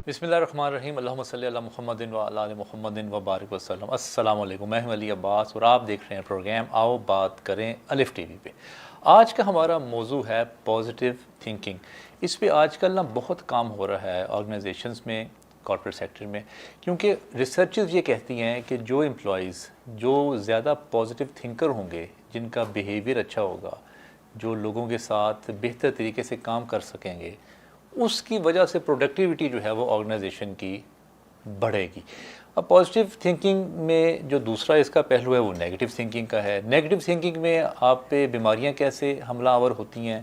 بسم اللہ الرحمن الرحیم، اللہم صلی علی محمد و علی آل محمد و بارک وسلم۔ السلام علیکم، میں ہوں علی عباس اور آپ دیکھ رہے ہیں پروگرام آؤ بات کریں الف ٹی وی پہ۔ آج کا ہمارا موضوع ہے پازیٹیو تھنکنگ۔ اس پہ آج کل بہت کام ہو رہا ہے آرگنائزیشنز میں، کارپوریٹ سیکٹر میں، کیونکہ ریسرچز یہ کہتی ہیں کہ جو امپلائیز جو زیادہ پازیٹیو تھنکر ہوں گے، جن کا بیہیویئر اچھا ہوگا، جو لوگوں کے ساتھ بہتر طریقے سے کام کر سکیں گے، اس کی وجہ سے پروڈکٹیوٹی جو ہے وہ آرگنائزیشن کی بڑھے گی۔ اب پازیٹیو تھنکنگ میں جو دوسرا اس کا پہلو ہے وہ نیگیٹو تھنکنگ کا ہے۔ نیگیٹو تھنکنگ میں آپ پہ بیماریاں کیسے حملہ آور ہوتی ہیں،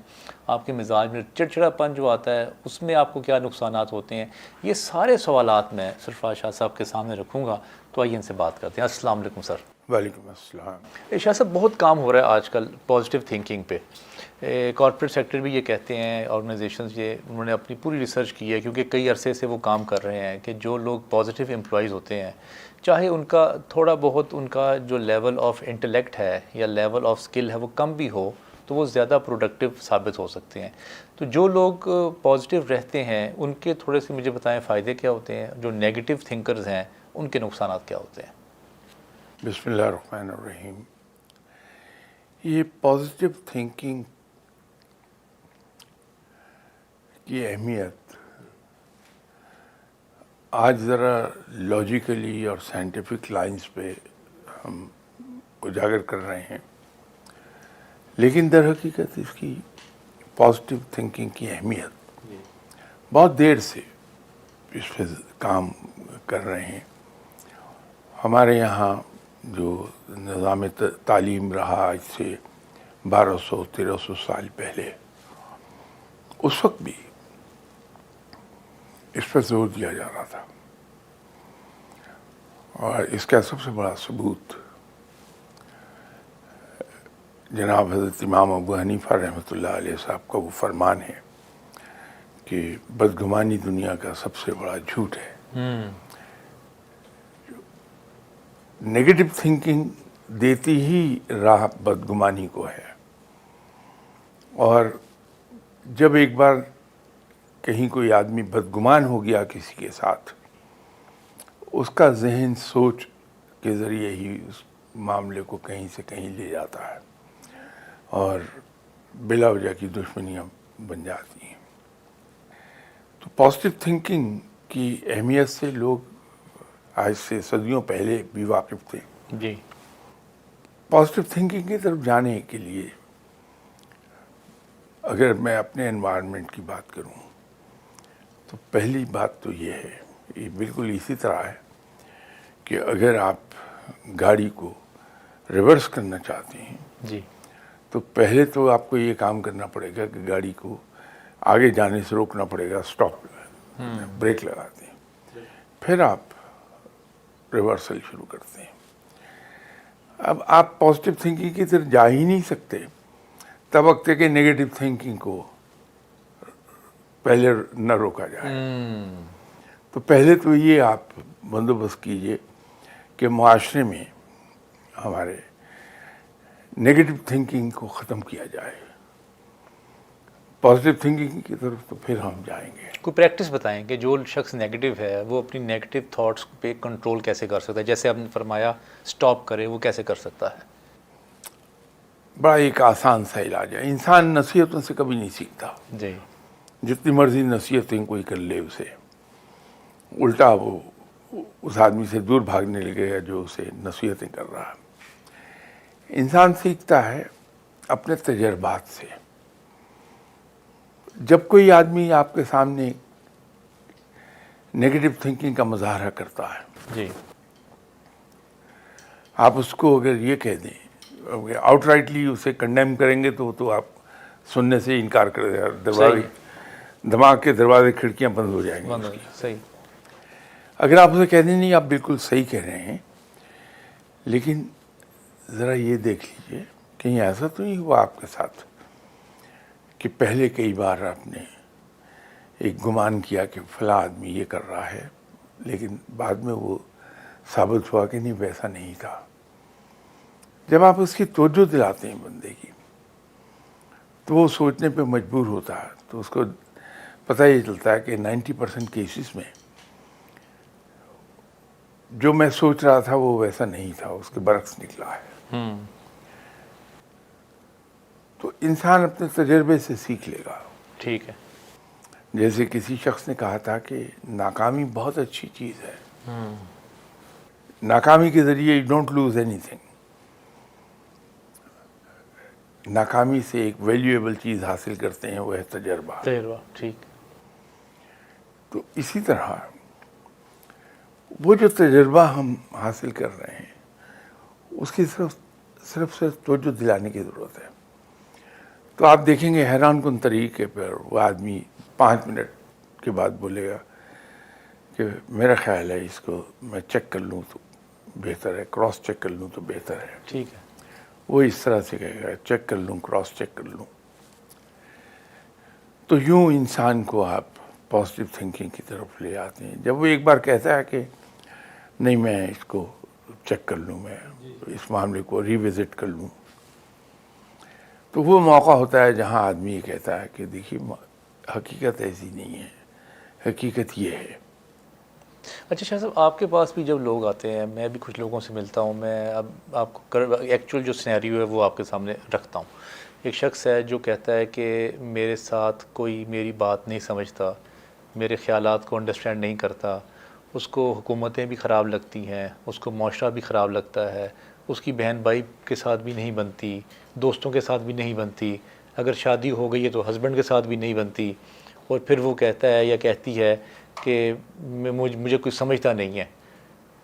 آپ کے مزاج میں چڑچڑا پن جو آتا ہے اس میں آپ کو کیا نقصانات ہوتے ہیں، یہ سارے سوالات میں سرفراز شاہ صاحب کے سامنے رکھوں گا، تو آئیے ان سے بات کرتے ہیں۔ السلام علیکم سر۔ وعلیکم السلام۔ شاہ صاحب، بہت کام ہو رہا ہے آج کل پازیٹیو تھنکنگ پہ، کارپوریٹ سیکٹر بھی یہ کہتے ہیں، آرگنائزیشنز یہ انہوں نے اپنی پوری ریسرچ کی ہے، کیونکہ کئی عرصے سے وہ کام کر رہے ہیں کہ جو لوگ پازیٹیو امپلائیز ہوتے ہیں، چاہے ان کا تھوڑا بہت ان کا جو لیول آف انٹلیکٹ ہے یا لیول آف سکل ہے وہ کم بھی ہو، تو وہ زیادہ پروڈکٹیو ثابت ہو سکتے ہیں۔ تو جو لوگ پازیٹیو رہتے ہیں ان کے تھوڑے سے مجھے بتائیں فائدے کیا ہوتے ہیں، جو نیگیٹیو تھنکرز ہیں ان کے نقصانات کیا ہوتے ہیں؟ بسم اللہ الرحمن الرحیم۔ یہ پازیٹیو تھنکنگ کی اہمیت آج ذرا لاجیکلی اور سائنٹیفک لائنز پہ ہم اجاگر کر رہے ہیں، لیکن در حقیقت اس کی پازیٹیو تھنکنگ کی اہمیت بہت دیر سے اس پہ کام کر رہے ہیں۔ ہمارے یہاں جو نظام تعلیم رہا آج سے 1200-1300 سال پہلے، اس وقت بھی اس پر زور دیا جا رہا تھا، اور اس کا سب سے بڑا ثبوت جناب حضرت امام ابو حنیفہ رحمۃ اللہ علیہ صاحب کا وہ فرمان ہے کہ بدگمانی دنیا کا سب سے بڑا جھوٹ ہے۔ نیگیٹو تھنکنگ دیتی ہی راہ بدگمانی کو ہے، اور جب ایک بار کہیں کوئی آدمی بدگمان ہو گیا کسی کے ساتھ، اس کا ذہن سوچ کے ذریعے ہی اس معاملے کو کہیں سے کہیں لے جاتا ہے اور بلا وجہ کی دشمنیاں بن جاتی ہیں۔ تو پازیٹیو تھنکنگ کی اہمیت سے لوگ آج سے صدیوں پہلے بھی واقف تھے۔ جی۔ پازیٹیو تھنکنگ کی طرف جانے کے لیے اگر میں اپنے انوائرمنٹ کی بات کروں تو پہلی بات تو یہ ہے، یہ بالکل اسی طرح ہے کہ اگر آپ گاڑی کو ریورس کرنا چاہتے ہیں جی۔ تو پہلے تو آپ کو یہ کام کرنا پڑے گا کہ گاڑی کو آگے جانے سے روکنا پڑے گا، اسٹاپ بریک لگاتے ہیں، پھر آپ ریورسل شروع کرتے ہیں۔ اب آپ پازیٹیو تھنکنگ کی طرف جا ہی نہیں سکتے تب وقت کہ نیگیٹو تھنکنگ کو پہلے نہ روکا جائے۔ تو پہلے تو یہ آپ بندوبست کیجئے کہ معاشرے میں ہمارے نیگیٹو تھنکنگ کو ختم کیا جائے، پازیٹیو تھنکنگ کی طرف تو پھر ہم جائیں گے۔ کوئی پریکٹس بتائیں کہ جو شخص نیگیٹو ہے وہ اپنی نیگیٹو تھاٹس پہ کنٹرول کیسے کر سکتا ہے، جیسے آپ نے فرمایا سٹاپ کرے، وہ کیسے کر سکتا ہے؟ بڑا ایک آسان سا علاج ہے۔ انسان نصیحتوں سے کبھی نہیں سیکھتا، جی۔ جتنی مرضی نصیحتیں کوئی کر لے اسے الٹا وہ اس آدمی سے دور بھاگنے لگے گا جو اسے نصیحتیں کر رہا ہے۔ انسان سیکھتا ہے اپنے تجربات سے۔ جب کوئی آدمی آپ کے سامنے نیگیٹو تھنکنگ کا مظاہرہ کرتا ہے، جی۔ آپ اس کو اگر یہ کہہ دیں، آؤٹ رائٹلی اسے کنڈیم کریں گے تو آپ سننے سے انکار کر دیں، دروازے دماغ کے دروازے کھڑکیاں بند ہو جائیں گی۔ صحیح۔ اگر آپ اسے کہہ دیں نہیں آپ بالکل صحیح کہہ رہے ہیں، لیکن ذرا یہ دیکھ لیجئے کہیں ایسا تو نہیں ہوا آپ کے ساتھ کہ پہلے کئی بار آپ نے ایک گمان کیا کہ فلاں آدمی یہ کر رہا ہے، لیکن بعد میں وہ ثابت ہوا کہ نہیں ویسا نہیں تھا۔ جب آپ اس کی توجہ دلاتے ہیں بندے کی تو وہ سوچنے پہ مجبور ہوتا ہے، تو اس کو پتہ یہ چلتا ہے کہ 90% کیسز میں جو میں سوچ رہا تھا وہ ویسا نہیں تھا، اس کے برعکس نکلا ہے. تو انسان اپنے تجربے سے سیکھ لے گا. ٹھیک ہے. جیسے کسی شخص نے کہا تھا کہ ناکامی بہت اچھی چیز ہے. ناکامی کے ذریعے you don't lose any thing. ناکامی سے ایک ویلیویبل چیز حاصل کرتے ہیں، وہ ہے تجربہ. ٹھیک. تو اسی طرح وہ جو تجربہ ہم حاصل کر رہے ہیں اس کی صرف توجہ دلانے کی ضرورت ہے. تو آپ دیکھیں گے حیران کن طریقے پر وہ آدمی 5 منٹ کے بعد بولے گا کہ میرا خیال ہے اس کو میں چیک کر لوں تو بہتر ہے، کراس چیک کر لوں تو بہتر ہے. ٹھیک ہے. وہ اس طرح سے کہے گا چیک کر لوں، کراس چیک کر لوں. تو یوں انسان کو آپ پازیٹیو تھنکنگ کی طرف لے آتے ہیں. جب وہ ایک بار کہتا ہے کہ نہیں میں اس کو چیک کر لوں، میں اس معاملے کو ریوزٹ کر لوں، تو وہ موقع ہوتا ہے جہاں آدمی یہ کہتا ہے کہ دیکھیے حقیقت ایسی نہیں ہے، حقیقت یہ ہے. اچھا شاہ صاحب، آپ کے پاس بھی جب لوگ آتے ہیں، میں بھی کچھ لوگوں سے ملتا ہوں، میں اب آپ کو ایکچوئل جو سینیریو ہے وہ آپ کے سامنے رکھتا ہوں. ایک شخص ہے جو کہتا ہے کہ میرے ساتھ کوئی میری بات نہیں سمجھتا، میرے خیالات کو انڈرسٹینڈ نہیں کرتا، اس کو حکومتیں بھی خراب لگتی ہیں، اس کو معاشرہ بھی خراب لگتا ہے، اس کی بہن بھائی کے ساتھ بھی نہیں بنتی، دوستوں کے ساتھ بھی نہیں بنتی، اگر شادی ہو گئی ہے تو ہسبینڈ کے ساتھ بھی نہیں بنتی، اور پھر وہ کہتا ہے یا کہتی ہے کہ مجھے کوئی سمجھتا نہیں ہے.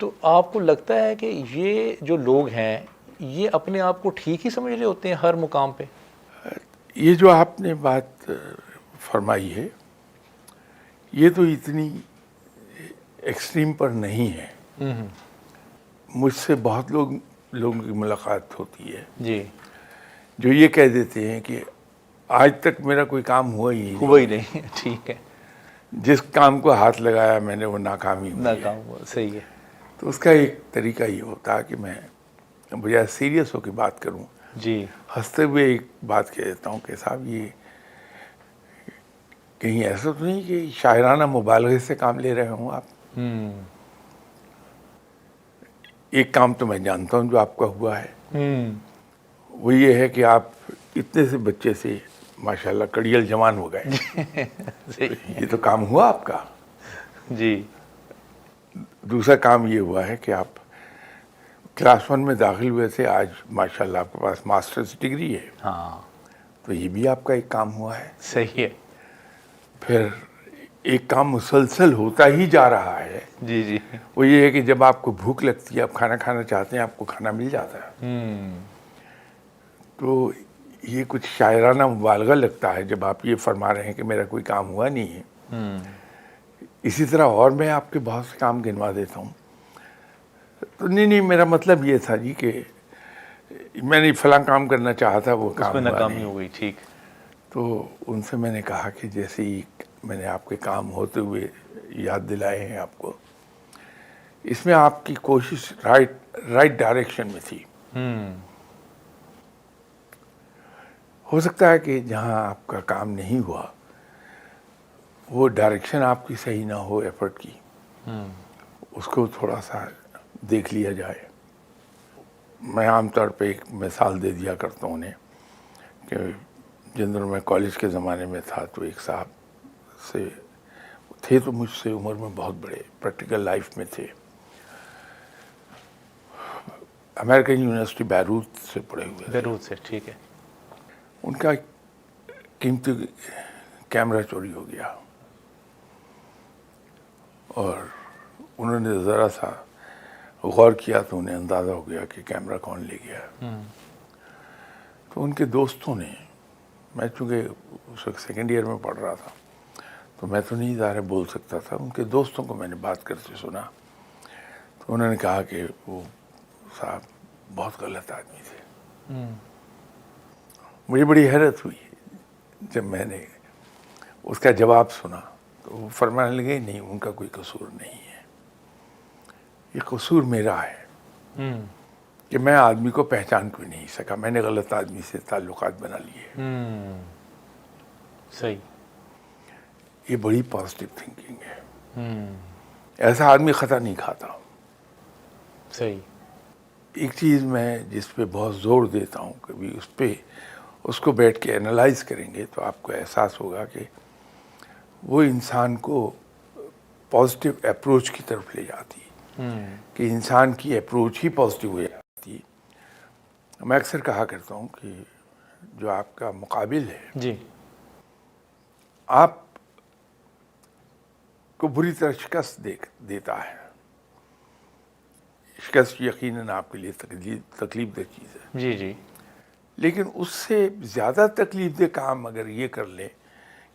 تو آپ کو لگتا ہے کہ یہ جو لوگ ہیں یہ اپنے آپ کو ٹھیک ہی سمجھ رہے ہوتے ہیں ہر مقام پہ؟ یہ جو آپ نے بات فرمائی ہے یہ تو اتنی ایکسٹریم پر نہیں ہے. مجھ سے بہت لوگوں کی ملاقات ہوتی ہے جی. جو یہ کہہ دیتے ہیں کہ آج تک میرا کوئی کام ہوا ہی نہیں. ٹھیک ہے. جس کام کو ہاتھ لگایا میں نے وہ ناکامی ہوئی ہے. ناکام ہوا. صحیح ہے. تو اس کا ایک طریقہ یہ ہوتا ہے کہ میں بجائے سیریس ہو کے بات کروں، جی. ہنستے ہوئے ایک بات کہہ دیتا ہوں کہ صاحب یہ کہیں ایسا تو نہیں کہ شاعرانہ مبالغے سے کام لے رہے ہوں آپ. ایک کام تو میں جانتا ہوں جو آپ کا ہوا ہے، وہ یہ ہے کہ آپ اتنے سے بچے سے ماشاءاللہ کڑیل جوان ہو گئے. یہ تو کام ہوا آپ کا. جی. دوسرا کام یہ ہوا ہے کہ آپ کلاس 1 میں داخل ہوئے تھے، آج ماشاءاللہ آپ کے پاس ماسٹرز ڈگری ہے. ہاں. تو یہ بھی آپ کا ایک کام ہوا ہے. صحیح ہے. پھر ایک کام مسلسل ہوتا ہی جا رہا ہے. جی. جی. وہ یہ ہے کہ جب آپ کو بھوک لگتی ہے، آپ کھانا کھانا چاہتے ہیں، آپ کو کھانا مل جاتا ہے. تو یہ کچھ شاعرانہ مبالغہ لگتا ہے جب آپ یہ فرما رہے ہیں کہ میرا کوئی کام ہوا نہیں ہے. اسی طرح اور میں آپ کے بہت سے کام گنوا دیتا ہوں. تو نہیں میرا مطلب یہ تھا جی کہ میں نے فلاں کام کرنا چاہا تھا، وہ کام ہوا ناکامی نہیں. ہو گئی. ٹھیک. تو ان سے میں نے کہا کہ جیسے ہی میں نے آپ کے کام ہوتے ہوئے یاد دلائے ہیں آپ کو، اس میں آپ کی کوشش رائٹ ڈائریکشن میں تھی. ہو سکتا ہے کہ جہاں آپ کا کام نہیں ہوا وہ ڈائریکشن آپ کی صحیح نہ ہو ایفرٹ کی، اس کو تھوڑا سا دیکھ لیا جائے. میں عام طور پہ ایک مثال دے دیا کرتا ہوں انہیں کہ جن دنوں میں کالج کے زمانے میں تھا تو ایک صاحب سے تھے تو مجھ سے عمر میں بہت بڑے، پریکٹیکل لائف میں تھے، امریکن یونیورسٹی بیروت سے پڑھے ہوئے تھے. بیروت سے. ٹھیک ہے. ان کا قیمتی کیمرہ چوری ہو گیا اور انہوں نے ذرا سا غور کیا تو انہیں اندازہ ہو گیا کہ کیمرہ کون لے گیا. تو ان کے دوستوں نے، میں چونکہ اس وقت سیکنڈ ایئر میں پڑھ رہا تھا تو میں تو نہیں ظاہر بول سکتا تھا، ان کے دوستوں کو میں نے بات کرتے سنا تو انہوں نے کہا کہ وہ صاحب بہت غلط آدمی تھے. مجھے بڑی حیرت ہوئی جب میں نے اس کا جواب سنا تو وہ فرمانے لگے نہیں ان کا کوئی قصور نہیں ہے، یہ قصور میرا ہے کہ میں آدمی کو پہچان کوئی نہیں سکا، میں نے غلط آدمی سے تعلقات بنا لیے. صحیح. یہ بڑی پازیٹیو تھنکنگ ہے. ایسا آدمی خطا نہیں کھاتا. صحیح. ایک چیز میں جس پہ بہت زور دیتا ہوں، کبھی اس کو بیٹھ کے انالائز کریں گے تو آپ کو احساس ہوگا کہ وہ انسان کو پازیٹیو اپروچ کی طرف لے جاتی ہے، کہ انسان کی اپروچ ہی پازیٹیو ہو جاتی ہے. میں اکثر کہا کرتا ہوں کہ جو آپ کا مقابل ہے، جی. آپ کو بری طرح شکست دیتا ہے. شکست یقیناً آپ کے لیے تکلیف دہ چیز ہے، جی. جی. لیکن اس سے زیادہ تکلیف دہ کام اگر یہ کر لیں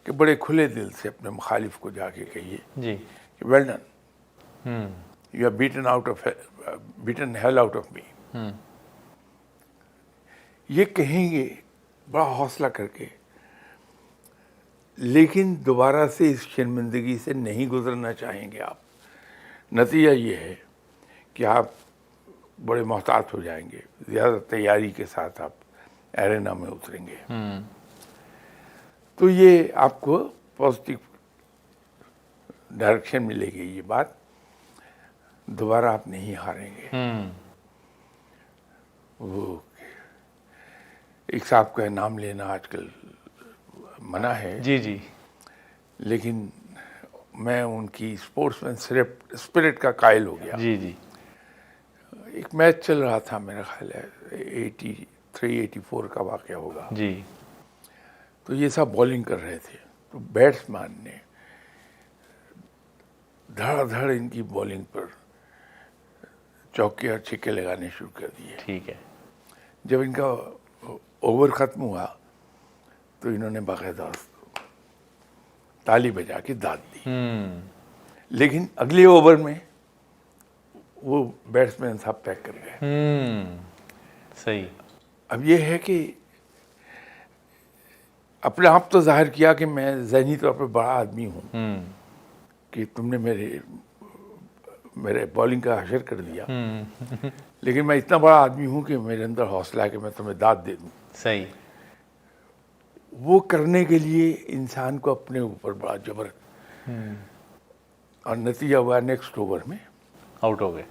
کہ بڑے کھلے دل سے اپنے مخالف کو جا کے کہیے جی. کہ well done, you are beaten hell out of me. یہ کہیں گے بڑا حوصلہ کر کے، لیکن دوبارہ سے اس شرمندگی سے نہیں گزرنا چاہیں گے آپ. نتیجہ یہ ہے کہ آپ بڑے محتاط ہو جائیں گے، زیادہ تیاری کے ساتھ آپ ایرینا میں اتریں گے. تو یہ آپ کو پازیٹیو ڈائریکشن ملے گی. یہ بات دوبارہ آپ نہیں ہاریں گے. وہ ایک صاحب کا نام لینا آج کل منع ہے، جی. جی. لیکن میں ان کی اسپورٹس مین اسپرٹ کا قائل ہو گیا. جی. جی. ایک میچ چل رہا تھا، میرا خیال ہے 83-84 کا واقعہ ہوگا. جی. تو یہ سب بالنگ کر رہے تھے، تو بیٹسمین نے دھڑ دھڑ ان کی بالنگ پر چوکے اور چھکے لگانے شروع کر دیے. ٹھیک ہے. جب ان کا اوور ختم ہوا تو انہوں نے باقاعدہ تالی بجا کے داد دی. لیکن اگلے اوور میں وہ بیٹسمین صاحب پیک کر گئے. صحیح. اب یہ ہے کہ اپنے آپ تو ظاہر کیا کہ میں ذہنی طور پہ بڑا آدمی ہوں، کہ تم نے میرے بالنگ کا حشر کر دیا، لیکن میں اتنا بڑا آدمی ہوں کہ میرے اندر حوصلہ ہے کہ میں تمہیں داد دے دوں. صحیح. وہ کرنے کے لیے انسان کو اپنے اوپر بڑا جبر، اور نتیجہ ہوا نیکسٹ اوور میں آؤٹ ہو گئے.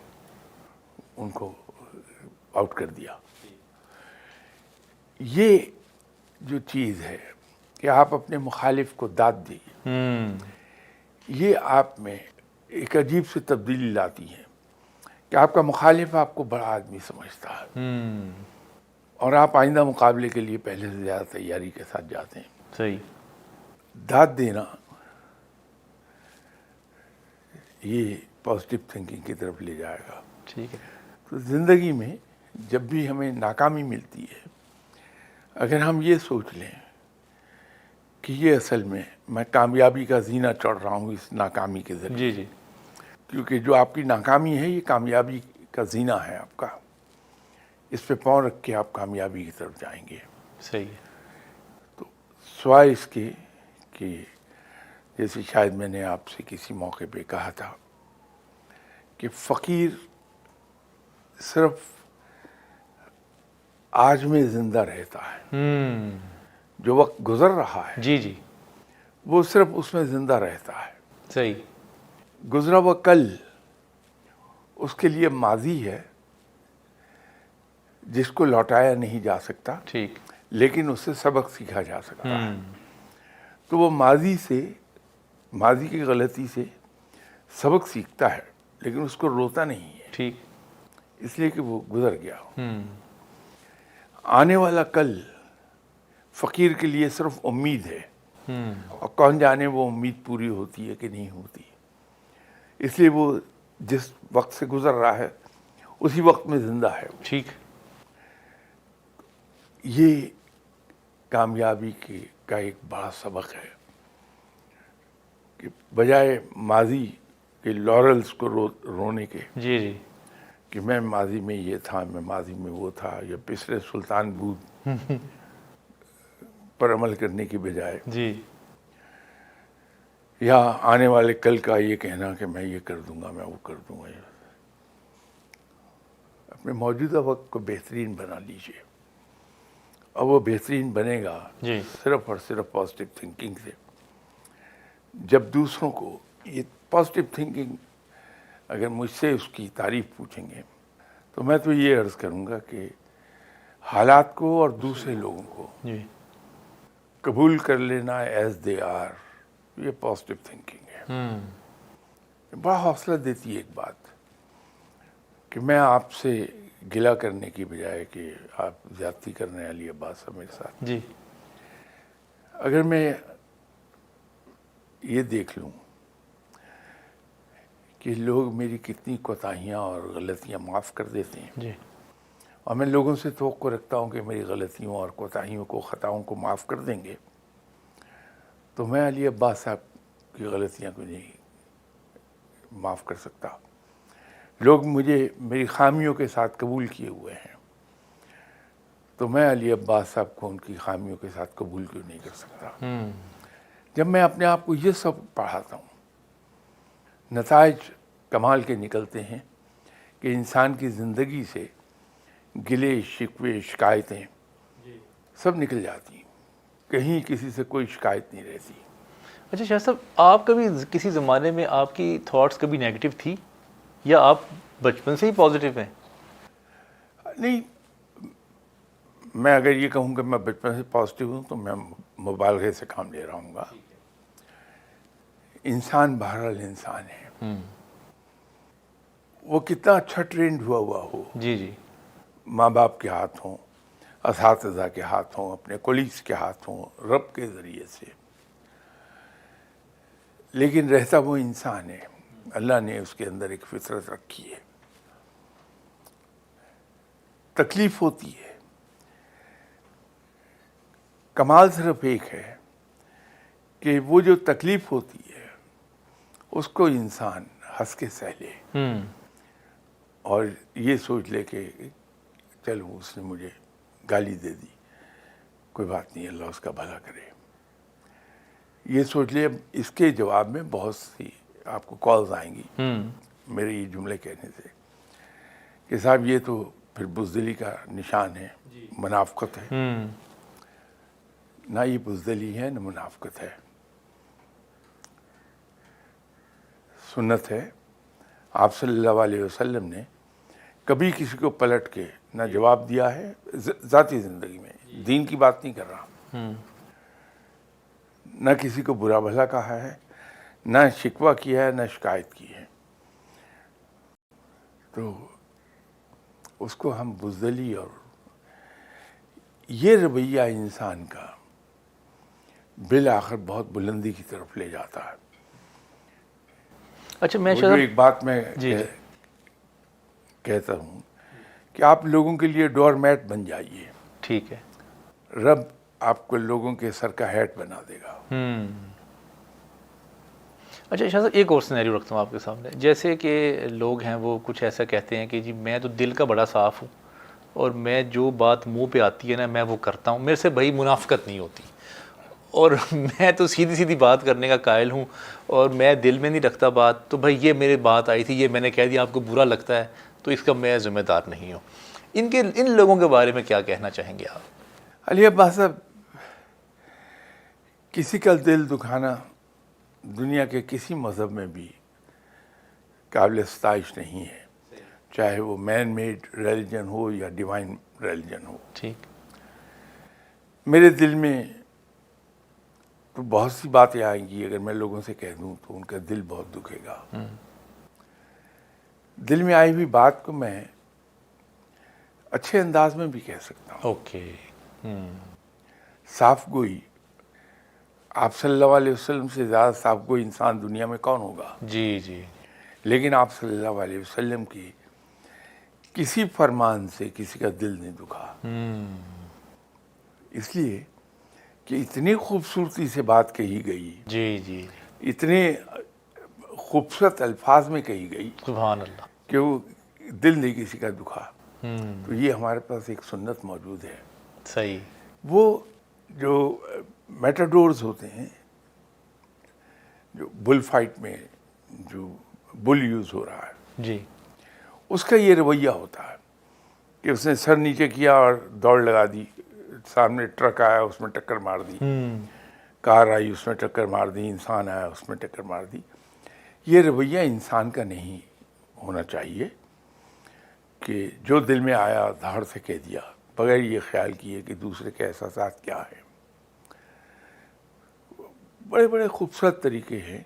ان کو آؤٹ کر دیا. یہ جو چیز ہے کہ آپ اپنے مخالف کو داد دیجیے، یہ آپ میں ایک عجیب سی تبدیلی لاتی ہے کہ آپ کا مخالف آپ کو بڑا آدمی سمجھتا ہے، اور آپ آئندہ مقابلے کے لیے پہلے سے زیادہ تیاری کے ساتھ جاتے ہیں. صحیح. داد دینا یہ پازیٹیو تھنکنگ کی طرف لے جائے گا. ٹھیک ہے. تو زندگی میں جب بھی ہمیں ناکامی ملتی ہے، اگر ہم یہ سوچ لیں کہ یہ اصل میں کامیابی کا زینہ چڑھ رہا ہوں اس ناکامی کے ذریعے، جی. جی. کیونکہ جو آپ کی ناکامی ہے یہ کامیابی کا زینہ ہے آپ کا، اس پہ پاؤں رکھ کے آپ کامیابی کی طرف جائیں گے. صحیح ہے. تو سوائے اس کے کہ جیسے شاید میں نے آپ سے کسی موقع پہ کہا تھا کہ فقیر صرف آج میں زندہ رہتا ہے، جو وقت گزر رہا ہے جی. جی. وہ صرف اس میں زندہ رہتا ہے. صحیح. گزرا ہوا کل اس کے لیے ماضی ہے جس کو لوٹایا نہیں جا سکتا، ٹھیک. لیکن اس سے سبق سیکھا جا سکتا ہے. تو وہ ماضی کی غلطی سے سبق سیکھتا ہے، لیکن اس کو روتا نہیں ہے، ٹھیک. اس لیے کہ وہ گزر گیا. آنے والا کل فقیر کے لیے صرف امید ہے، اور کون جانے وہ امید پوری ہوتی ہے کہ نہیں ہوتی. اس لیے وہ جس وقت سے گزر رہا ہے اسی وقت میں زندہ ہے. ٹھیک. یہ کامیابی کا ایک بڑا سبق ہے کہ بجائے ماضی کے لورلز کو رونے کے، جی. جی. کہ میں ماضی میں یہ تھا، میں ماضی میں وہ تھا، یا پچھلے سلطان بود پر عمل کرنے کی بجائے، جی. یا آنے والے کل کا یہ کہنا کہ میں یہ کر دوں گا، میں وہ کر دوں گا. اپنے موجودہ وقت کو بہترین بنا لیجیے، اور وہ بہترین بنے گا جی. صرف اور صرف پازیٹیو تھنکنگ سے. جب دوسروں کو یہ پازیٹیو تھنکنگ، اگر مجھ سے اس کی تعریف پوچھیں گے تو میں تو یہ عرض کروں گا کہ حالات کو اور دوسرے لوگوں کو جی قبول کر لینا ایز دے آر، یہ پازیٹیو تھنکنگ ہے. بڑا حوصلہ دیتی ہے ایک بات کہ میں آپ سے گلہ کرنے کی بجائے کہ آپ زیادتی کرنے والی عباس ہے میرے ساتھ، جی اگر میں یہ دیکھ لوں کہ لوگ میری کتنی کوتاہیاں اور غلطیاں معاف کر دیتے ہیں، جی اور میں لوگوں سے توقع رکھتا ہوں کہ میری غلطیوں اور کوتاہیوں کو، خطاؤں کو معاف کر دیں گے، تو میں علی عباس صاحب کی غلطیاں کو نہیں معاف کر سکتا. لوگ مجھے میری خامیوں کے ساتھ قبول کیے ہوئے ہیں، تو میں علی عباس صاحب کو ان کی خامیوں کے ساتھ قبول کیوں نہیں کر سکتا. جب میں اپنے آپ کو یہ سب پڑھاتا ہوں، نتائج کمال کے نکلتے ہیں کہ انسان کی زندگی سے گلے، شکوے، شکایتیں سب نکل جاتی ہیں، کہیں کسی سے کوئی شکایت نہیں رہتی. اچھا شاہ صاحب، آپ کبھی کسی زمانے میں آپ کی تھاٹس کبھی نیگیٹو تھی یا آپ بچپن سے ہی پازیٹیو ہیں؟ نہیں، میں اگر یہ کہوں کہ میں بچپن سے پازیٹیو ہوں تو میں مبالغے سے کام لے رہا ہوں گا. انسان بہرحال انسان ہے، وہ کتنا اچھا ٹرینڈ ہوا ہو، جی جی ماں باپ کے ہاتھ ہوں، اساتذہ کے ہاتھ ہوں، اپنے کولیگس کے ہاتھ ہوں، رب کے ذریعے سے، لیکن رہتا وہ انسان ہے. اللہ نے اس کے اندر ایک فطرت رکھی ہے. تکلیف ہوتی ہے، کمال صرف ایک ہے کہ وہ جو تکلیف ہوتی ہے اس کو انسان ہنس کے سہ لے اور یہ سوچ لے کہ چلو اس نے مجھے گالی دے دی، کوئی بات نہیں، اللہ اس کا بھلا کرے. یہ سوچ لے. اس کے جواب میں بہت سی آپ کو کالز آئیں گی میرے یہ جملے کہنے سے کہ صاحب یہ تو پھر بزدلی کا نشان ہے، منافقت ہے. نہ یہ بزدلی ہے نہ منافقت ہے، سنت ہے. آپ صلی اللہ علیہ وسلم نے کبھی کسی کو پلٹ کے نہ جواب دیا ہے ذاتی زندگی میں، دین کی بات نہیں کر رہا، نہ کسی کو برا بھلا کہا ہے، نہ شکوہ کیا ہے، نہ شکایت کی ہے. تو اس کو ہم بزدلی، اور یہ رویہ انسان کا بالآخر بہت بلندی کی طرف لے جاتا ہے. اچھا میں وہ جو ایک بات میں کہتا ہوں کہ آپ لوگوں کے لیے ڈور میٹ بن جائیے، ٹھیک ہے، رب آپ کو لوگوں کے سر کا ہیٹ بنا دے گا. اچھا شاہ صاحب، ایک اور سینیریو رکھتا ہوں آپ کے سامنے. جیسے کہ لوگ ہیں وہ کچھ ایسا کہتے ہیں کہ جی میں تو دل کا بڑا صاف ہوں اور میں جو بات منہ پہ آتی ہے نا میں وہ کرتا ہوں، میرے سے بھائی منافقت نہیں ہوتی، اور میں تو سیدھی سیدھی بات کرنے کا قائل ہوں اور میں دل میں نہیں رکھتا بات. تو بھائی یہ میرے بات آئی تھی، یہ میں نے کہہ دیا، آپ کو برا لگتا ہے تو اس کا میں ذمہ دار نہیں ہوں. ان لوگوں کے بارے میں کیا کہنا چاہیں گے آپ؟ علی عباس صاحب، کسی کا دل دکھانا دنیا کے کسی مذہب میں بھی قابل ستائش نہیں ہے، چاہے وہ مین میڈ ریلیجن ہو یا ڈیوائن ریلیجن ہو. ٹھیک. میرے دل میں تو بہت سی باتیں آئیں گی، اگر میں لوگوں سے کہہ دوں تو ان کا دل بہت دکھے گا. دل میں آئی ہوئی بات کو میں اچھے انداز میں بھی کہہ سکتا ہوں. اوکے. صاف گوئی، آپ صلی اللہ علیہ وسلم سے زیادہ صاف گوئی انسان دنیا میں کون ہوگا؟ جی جی. لیکن آپ صلی اللہ علیہ وسلم کی کسی فرمان سے کسی کا دل نہیں دکھا، اس لیے کہ اتنی خوبصورتی سے بات کہی گئی، جی جی. اتنے خوبصورت الفاظ میں کہی گئی سبحان اللہ. کہ وہ دل نہیں کسی کا دکھا. تو یہ ہمارے پاس ایک سنت موجود ہے. صحیح. وہ جو میٹاڈورز ہوتے ہیں، جو بل فائٹ میں جو بل یوز ہو رہا ہے، جی. اس کا یہ رویہ ہوتا ہے کہ اس نے سر نیچے کیا اور دوڑ لگا دی، سامنے ٹرک آیا اس میں ٹکر مار دی، کار آئی اس میں ٹکر مار دی، انسان آیا اس میں ٹکر مار دی. یہ رویہ انسان کا نہیں ہونا چاہیے، کہ جو دل میں آیا دھاڑ سے کہہ دیا بغیر یہ خیال کیے کہ دوسرے کے احساسات کیا ہیں. بڑے بڑے خوبصورت طریقے ہیں.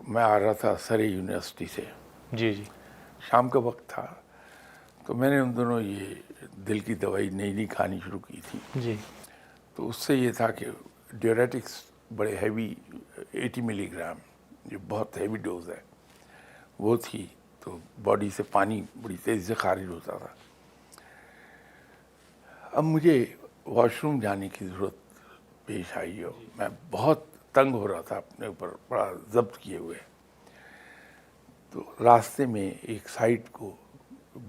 میں آ رہا تھا سرے یونیورسٹی سے, جی جی شام کا وقت تھا, تو میں نے ان دونوں یہ دل کی دوائی نئی کھانی شروع کی تھی. جی تو اس سے یہ تھا کہ ڈیوریٹکس بڑے ہیوی 80 ملی گرام, جو بہت ہیوی ڈوز ہے, وہ تھی. تو باڈی سے پانی بڑی تیزی سے خارج ہوتا تھا. اب مجھے واش روم جانے کی ضرورت پیش آئی اور میں بہت تنگ ہو رہا تھا اپنے اوپر, بڑا ضبط کیے ہوئے. تو راستے میں ایک سائٹ کو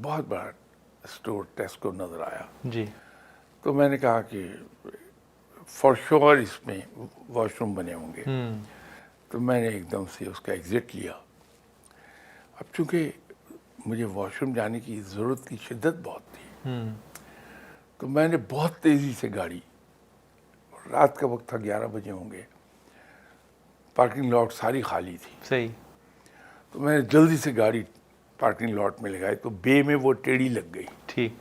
بہت بڑا اسٹور ٹیسکو نظر آیا. جی تو میں نے کہا کہ فار شور اس میں واش روم بنے ہوں گے. تو میں نے ایک دم سے اس کا ایگزٹ لیا. اب چونکہ مجھے واش روم جانے کی ضرورت کی شدت بہت تھی, تو میں نے بہت تیزی سے گاڑی, رات کا وقت تھا 11 بجے ہوں گے, پارکنگ لاٹ ساری خالی تھی. صحیح. تو میں نے جلدی سے گاڑی پارکنگ لاٹ میں لگائی. تو بے میں وہ ٹیڑھی لگ گئی. ٹھیک.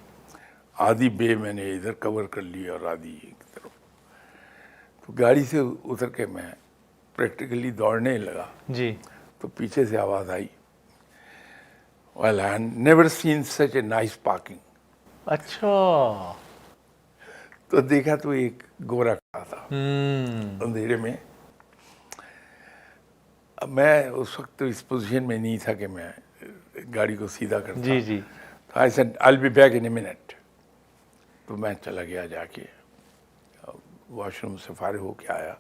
آدھی بے میں نے ادھر کور کر لی اور آدھی ایک طرف. تو گاڑی سے اتر کے میں پریکٹیکلی دوڑنے لگا. جی. تو پیچھے سے آواز آئی, well I had never seen such a nice parking. اچھا. تو دیکھا تو ایک گورا کھڑا تھا اندھیرے میں. اب میں اس وقت تو اس پوزیشن میں نہیں تھا کہ میں گاڑی کو سیدھا کرتا. جی جی. تو I said I'll be back in a minute. تو میں چلا گیا, جا کے واش روم سے فارغ ہو کے آیا.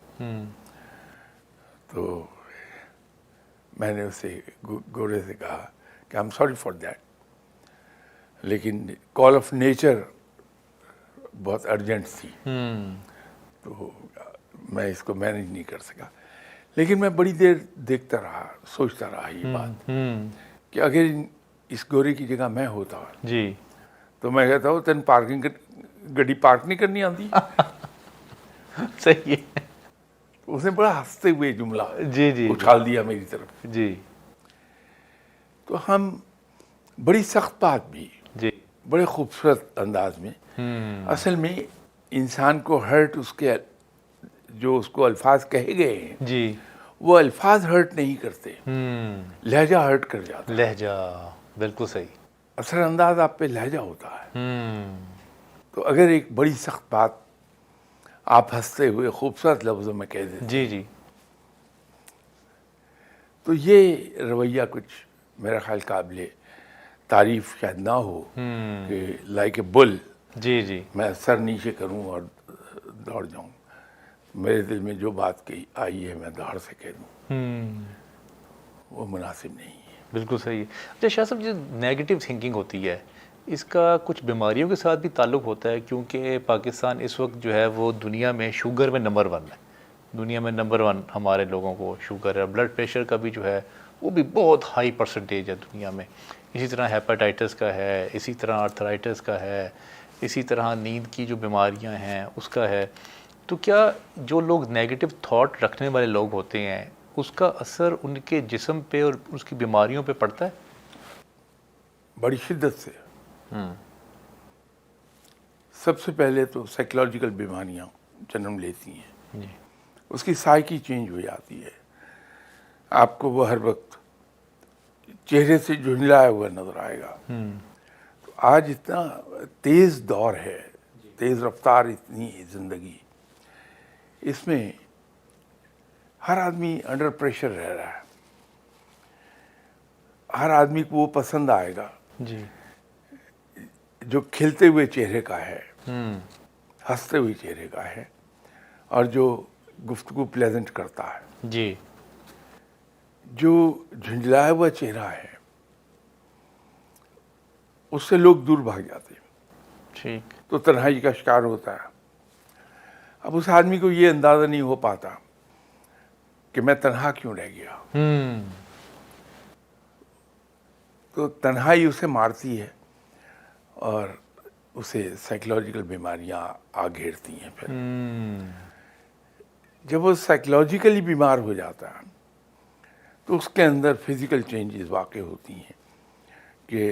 تو میں نے اسے گورے سے کہا کہ I'm sorry for that, لیکن کال آف نیچر بہت ارجنٹ تھی, تو میں اس کو مینیج نہیں کر سکا. لیکن میں بڑی دیر دیکھتا رہا, سوچتا رہا یہ بات کہ اگر اس گورے کی جگہ میں ہوتا جی تو میں کہتا ہوں تین پارکنگ گڈی پارک نہیں کرنی آتی. صحیح ہے. اس نے بڑا ہنستے ہوئے جملہ جی جی اچھال دیا میری طرف. جی. تو ہم بڑی سخت بات بھی جی بڑے خوبصورت انداز میں, اصل میں انسان کو ہرٹ اس کے جو اس کو الفاظ کہے گئے ہیں, جی وہ الفاظ ہرٹ نہیں کرتے, لہجہ ہرٹ کر جاتا ہے. لہجہ, بالکل صحیح. اثر انداز آپ پہ لہجہ ہوتا ہے. تو اگر ایک بڑی سخت بات آپ ہنستے ہوئے خوبصورت لفظوں میں کہہ دیتے, جی جی, تو یہ رویہ کچھ میرا خیال قابل تعریف شاید نہ ہو کہ لائک اے بل جی جی, میں سر نیچے کروں اور دوڑ جاؤں. میرے دل میں جو بات کہی آئی ہے میں دھاڑ سے کہہ دوں, وہ مناسب نہیں ہے. بالکل صحیح ہے. اچھا شاہ صاحب, جو نیگیٹو تھنکنگ ہوتی ہے اس کا کچھ بیماریوں کے ساتھ بھی تعلق ہوتا ہے, کیونکہ پاکستان اس وقت جو ہے وہ دنیا میں شوگر میں نمبر 1 ہے. دنیا میں نمبر 1 ہمارے لوگوں کو شوگر ہے. بلڈ پریشر کا بھی جو ہے وہ بھی بہت ہائی پرسنٹیج ہے دنیا میں. اسی طرح ہیپاٹائٹس کا ہے, اسی طرح آرتھرائٹس کا ہے, اسی طرح نیند کی جو بیماریاں ہیں اس کا ہے. تو کیا جو لوگ نیگیٹو تھاٹ رکھنے والے لوگ ہوتے ہیں اس کا اثر ان کے جسم پہ اور اس کی بیماریوں پہ پڑتا ہے؟ بڑی شدت سے. سب سے پہلے تو سائیکولوجیکل بیماریاں جنم لیتی ہیں. جی. اس کی سائیکی چینج ہو جاتی ہے. آپ کو وہ ہر وقت چہرے سے جھنجھلایا ہوا نظر آئے گا. تو آج اتنا تیز دور ہے, تیز رفتار اتنی ہے زندگی, اس میں ہر آدمی انڈر پریشر رہ رہا ہے. ہر آدمی کو وہ پسند آئے گا جی جو کھلتے ہوئے چہرے کا ہے, ہنستے ہوئے چہرے کا ہے, اور جو گفتگو پلیزنٹ کرتا ہے. جی. جو جھنجھلایا ہوا چہرہ ہے اس سے لوگ دور بھاگ جاتے ہیں. ٹھیک. تو تنہائی کا شکار ہوتا ہے. اب اس آدمی کو یہ اندازہ نہیں ہو پاتا کہ میں تنہا کیوں رہ گیا. تو تنہائی اسے مارتی ہے اور اسے سائیکولوجیکل بیماریاں آ گھیرتی ہیں. پھر جب وہ سائیکولوجیکلی بیمار ہو جاتا ہے تو اس کے اندر فزیکل چینجز واقع ہوتی ہیں کہ